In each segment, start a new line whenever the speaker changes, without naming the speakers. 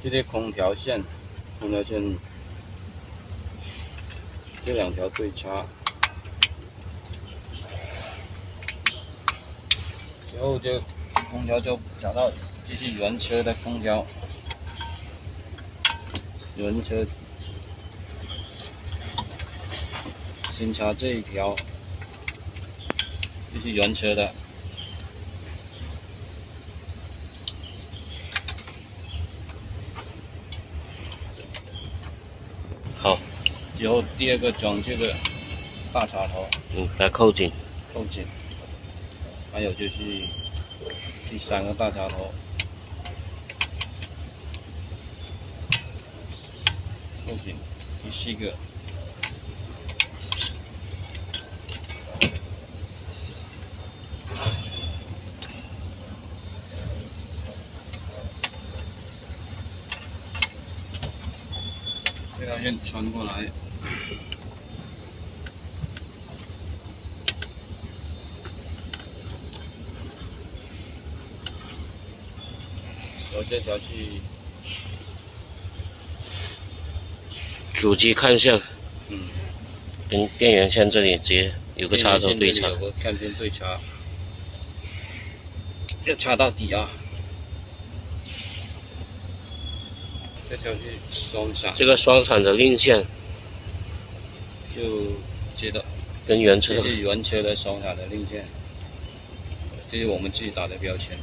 这些空调线这两条对插，之后这个空调就找到这是原车的空调，原车先插这一条，这是原车的。
好，
之后第二个装这个大插头，
把它扣紧，
还有就是第三个大插头，扣紧，第四个，这条线穿过来。 由这条去
主机看向，
嗯，
跟电源线这里直接有个插头对插，
有个看片对插，要插到底啊！这条是双闪，
这个双闪的令线
就接到
跟原车
这是原车的双闪的令线，这是我们自己打的标签。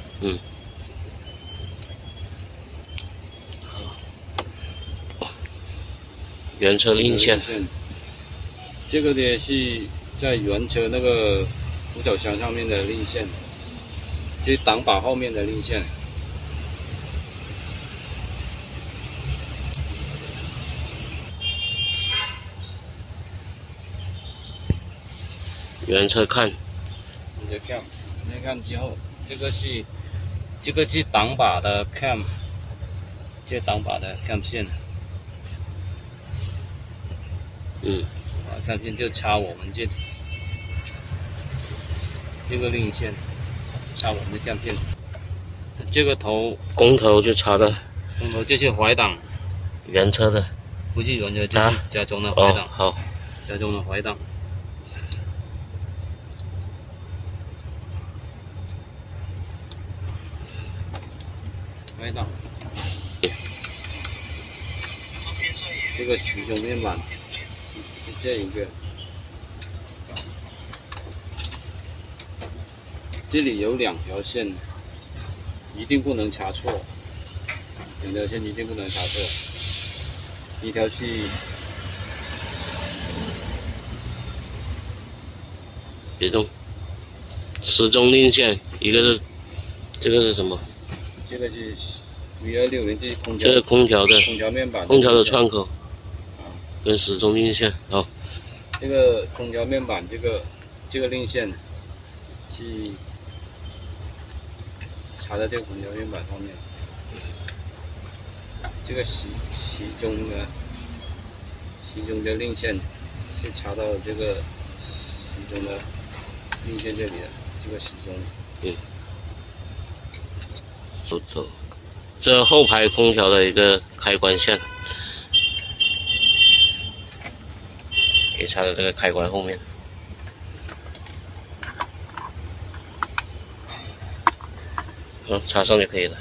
原车令线，
这个呢是在原车那个扶手箱上面的令线，这是挡把后面的令线。
原车看，
你的 cam， 你看之后，这个是挡把的 cam， 这挡把的 cam 线。 cam 线就插我们这个令线，插我们的 cam 线。这个
公头就插到
公头，这是怀档，
原车的，
不是原车，就是加中的怀档。
哦，好，
加中的怀档。怀档。这个时钟面板。 是这一个，这里有两条线，一定不能插错。两条线一定不能插错。一条是，
别动，时钟令线，一个是这个是什么？
这个是 V260，这是空调。
这是空调的
面板。
空调的窗口。 跟时钟令线，好。
这个空调面板，这个令线是插在这个空调面板上面。这个时钟的令线是插到这个时钟的令线这里的，这个时钟。
走，这后排空调的一个开关线。 给插在这个开关后面，插上就可以了。